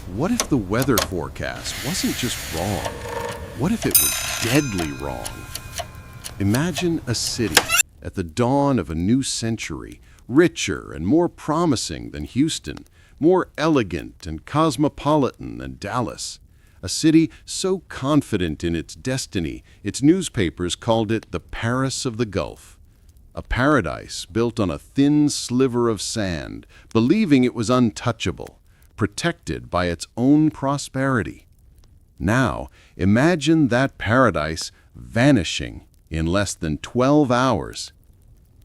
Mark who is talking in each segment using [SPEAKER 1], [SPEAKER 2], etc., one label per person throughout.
[SPEAKER 1] What if the weather forecast wasn't just wrong? What if it was deadly wrong? Imagine a city at the dawn of a new century, richer and more promising than Houston, more elegant and cosmopolitan than Dallas. A city so confident in its destiny, its newspapers called it the Paris of the Gulf. A paradise built on a thin sliver of sand, believing it was untouchable, protected by its own prosperity. Now, imagine that paradise vanishing in less than 12 hours.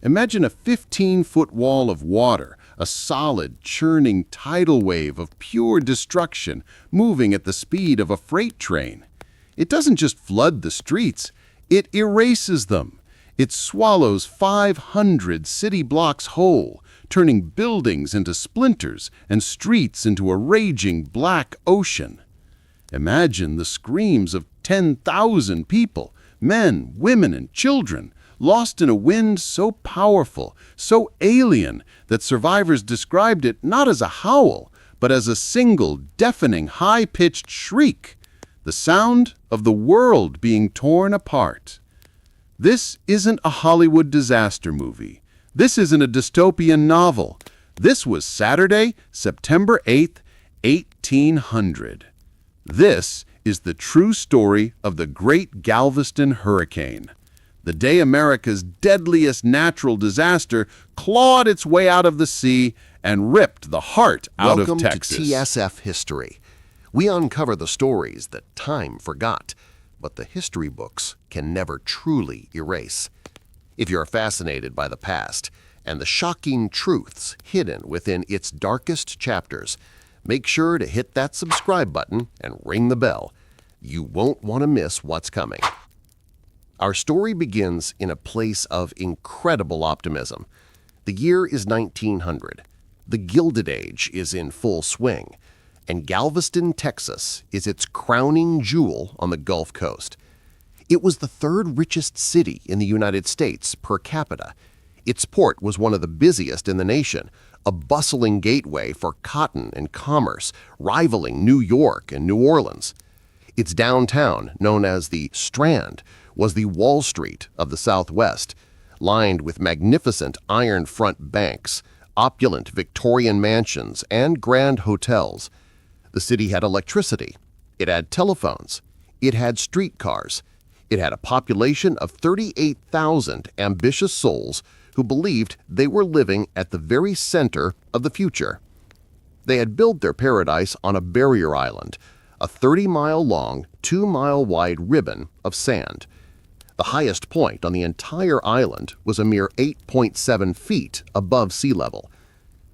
[SPEAKER 1] Imagine a 15-foot wall of water, a solid, churning tidal wave of pure destruction moving at the speed of a freight train. It doesn't just flood the streets, it erases them. It swallows 500 city blocks whole, turning buildings into splinters and streets into a raging black ocean. Imagine the screams of 10,000 people, men, women, and children, lost in a wind so powerful, so alien, that survivors described it not as a howl, but as a single, deafening, high-pitched shriek, the sound of the world being torn apart. This isn't a Hollywood disaster movie. This isn't a dystopian novel. This was Saturday, September 8th, 1800. This is the true story of the Great Galveston Hurricane. The day America's deadliest natural disaster clawed its way out of the sea and ripped the heart out of Texas.
[SPEAKER 2] Welcome to TSF History. We uncover the stories that time forgot, but the history books can never truly erase. If you're fascinated by the past and the shocking truths hidden within its darkest chapters, make sure to hit that subscribe button and ring the bell. You won't want to miss what's coming. Our story begins in a place of incredible optimism. The year is 1900. The Gilded Age is in full swing, and Galveston, Texas is its crowning jewel on the Gulf Coast. It was the third richest city in the United States per capita. Its port was one of the busiest in the nation, a bustling gateway for cotton and commerce, rivaling New York and New Orleans. Its downtown, known as the Strand, was the Wall Street of the Southwest, lined with magnificent iron front banks, opulent Victorian mansions, and grand hotels. The city had electricity. It had telephones. It had streetcars. It had a population of 38,000 ambitious souls who believed they were living at the very center of the future. They had built their paradise on a barrier island, a 30-mile-long, 2-mile-wide ribbon of sand. The highest point on the entire island was a mere 8.7 feet above sea level.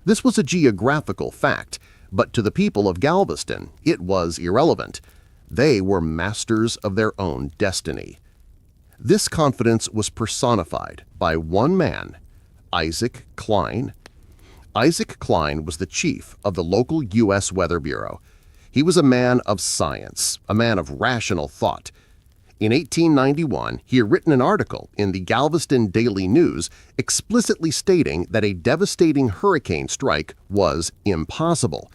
[SPEAKER 2] This was a geographical fact, but to the people of Galveston, it was irrelevant. They were masters of their own destiny. This confidence was personified by one man, Isaac Klein. Isaac Klein was the chief of the local U.S. Weather Bureau. He was a man of science, a man of rational thought. In 1891, he had written an article in the Galveston Daily News explicitly stating that a devastating hurricane strike was impossible.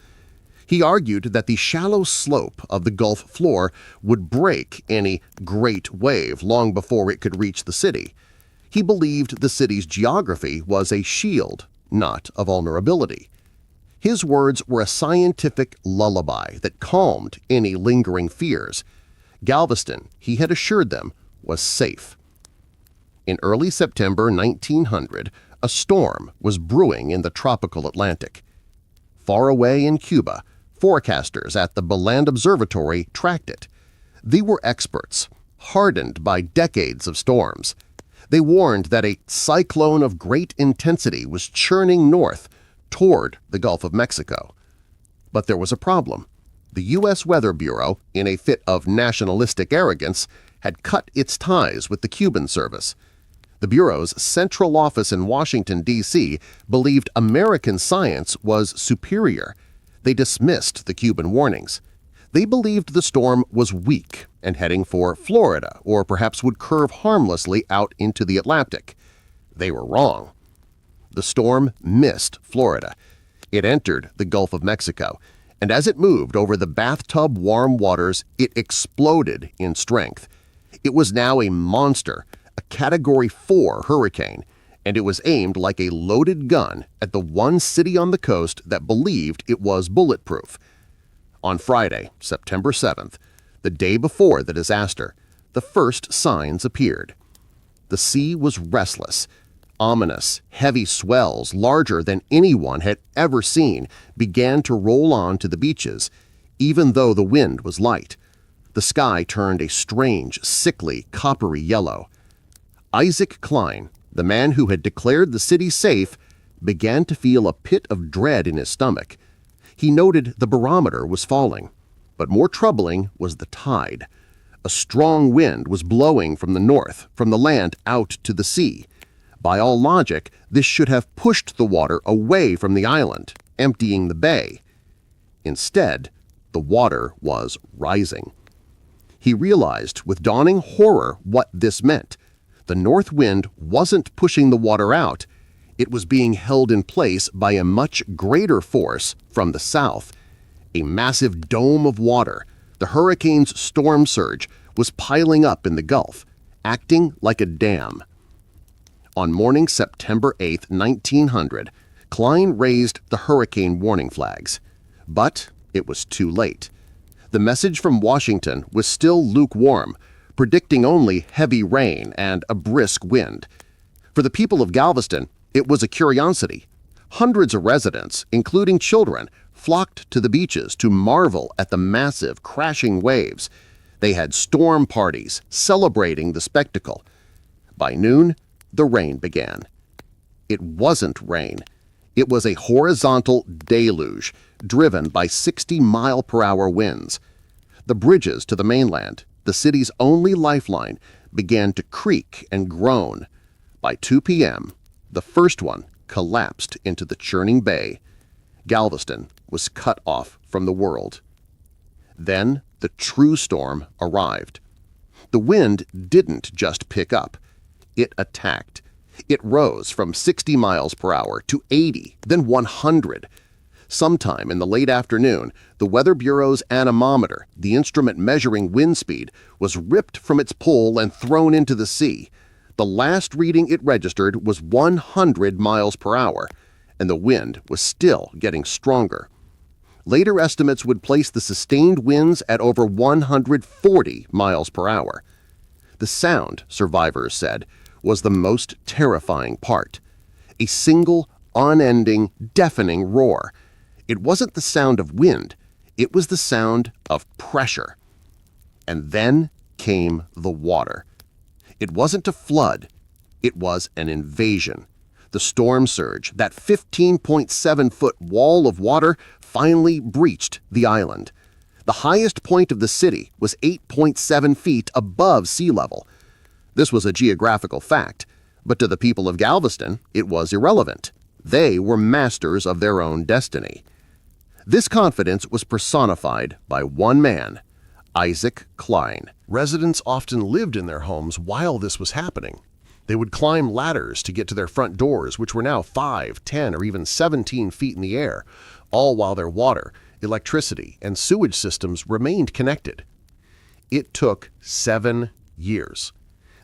[SPEAKER 2] He argued that the shallow slope of the Gulf floor would break any great wave long before it could reach the city. He believed the city's geography was a shield, not a vulnerability. His words were a scientific lullaby that calmed any lingering fears. Galveston, he had assured them, was safe. In early September 1900, a storm was brewing in the tropical Atlantic. Far away in Cuba, forecasters at the Beland Observatory tracked it. They were experts, hardened by decades of storms. They warned that a cyclone of great intensity was churning north toward the Gulf of Mexico. But there was a problem. The U.S. Weather Bureau, in a fit of nationalistic arrogance, had cut its ties with the Cuban service. The Bureau's central office in Washington, D.C. believed American science was superior. They dismissed the Cuban warnings. They believed the storm was weak and heading for Florida, or perhaps would curve harmlessly out into the Atlantic. They were wrong. The storm missed Florida. It entered the Gulf of Mexico, and as it moved over the bathtub warm waters, it exploded in strength. It was now a monster, a Category 4 hurricane, and it was aimed like a loaded gun at the one city on the coast that believed it was bulletproof. On Friday, September 7th, the day before the disaster, the first signs appeared. The sea was restless. Ominous, heavy swells larger than anyone had ever seen began to roll on to the beaches, even though the wind was light. The sky turned a strange, sickly, coppery yellow. Isaac Klein, the man who had declared the city safe, began to feel a pit of dread in his stomach. He noted the barometer was falling, but more troubling was the tide. A strong wind was blowing from the north, from the land out to the sea. By all logic, this should have pushed the water away from the island, emptying the bay. Instead, the water was rising. He realized with dawning horror what this meant. The north wind wasn't pushing the water out. It was being held in place by a much greater force from the south. A massive dome of water, the hurricane's storm surge, was piling up in the Gulf, acting like a dam. On morning September 8, 1900, Klein raised the hurricane warning flags. But it was too late. The message from Washington was still lukewarm, predicting only heavy rain and a brisk wind. For the people of Galveston, it was a curiosity. Hundreds of residents, including children, flocked to the beaches to marvel at the massive, crashing waves. They had storm parties celebrating the spectacle. By noon, the rain began. It wasn't rain. It was a horizontal deluge driven by 60-mile-per-hour winds. The bridges to the mainland, the city's only lifeline, began to creak and groan. By 2 p.m., the first one collapsed into the churning bay. Galveston was cut off from the world. Then the true storm arrived. The wind didn't just pick up. It attacked. It rose from 60 miles per hour to 80, then 100. Sometime in the late afternoon, the Weather Bureau's anemometer, the instrument measuring wind speed, was ripped from its pole and thrown into the sea. The last reading it registered was 100 miles per hour, and the wind was still getting stronger. Later estimates would place the sustained winds at over 140 miles per hour. The sound, survivors said, was the most terrifying part. A single, unending, deafening roar. It wasn't the sound of wind. It was the sound of pressure. And then came the water. It wasn't a flood. It was an invasion. The storm surge, that 15.7-foot wall of water, finally breached the island. The highest point of the city was 8.7 feet above sea level. This was a geographical fact, but to the people of Galveston, it was irrelevant. They were masters of their own destiny. This confidence was personified by one man, Isaac Klein. Residents often lived in their homes while this was happening. They would climb ladders to get to their front doors, which were now 5, 10, or even 17 feet in the air, all while their water, electricity, and sewage systems remained connected. It took 7 years.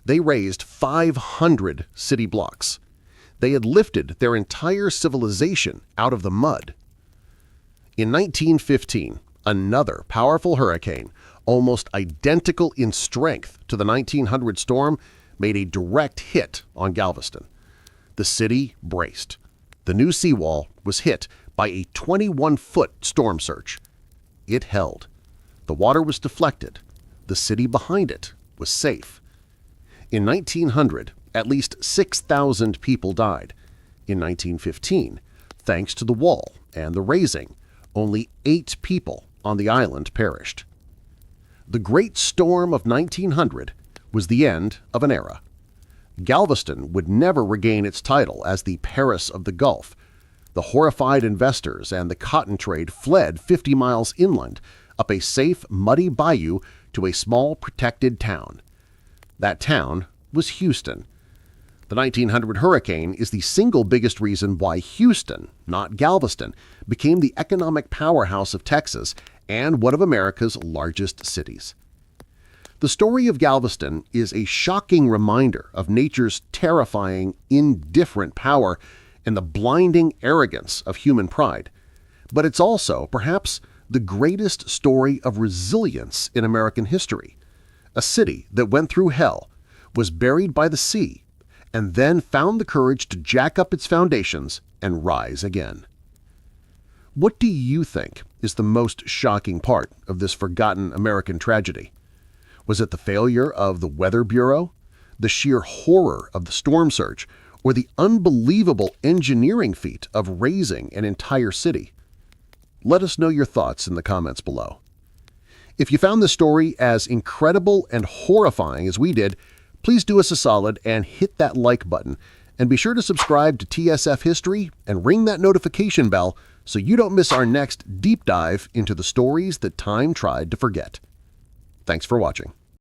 [SPEAKER 2] They raised 500 city blocks. They had lifted their entire civilization out of the mud. In 1915, another powerful hurricane, almost identical in strength to the 1900 storm, made a direct hit on Galveston. The city braced. The new seawall was hit by a 21-foot storm surge. It held. The water was deflected. The city behind it was safe. In 1900, at least 6,000 people died. In 1915, thanks to the wall and the raising, only 8 people on the island perished. The Great Storm of 1900 was the end of an era. Galveston would never regain its title as the Paris of the Gulf. The horrified investors and the cotton trade fled 50 miles inland, up a safe, muddy bayou to a small, protected town. That town was Houston. The 1900 hurricane is the single biggest reason why Houston, not Galveston, became the economic powerhouse of Texas and one of America's largest cities. The story of Galveston is a shocking reminder of nature's terrifying, indifferent power and the blinding arrogance of human pride. But it's also, perhaps, the greatest story of resilience in American history. A city that went through hell, was buried by the sea, and then found the courage to jack up its foundations and rise again. What do you think is the most shocking part of this forgotten American tragedy? Was it the failure of the Weather Bureau, the sheer horror of the storm surge, or the unbelievable engineering feat of raising an entire city? Let us know your thoughts in the comments below. If you found this story as incredible and horrifying as we did, please do us a solid and hit that like button, and be sure to subscribe to TSF History and ring that notification bell so you don't miss our next deep dive into the stories that time tried to forget. Thanks for watching.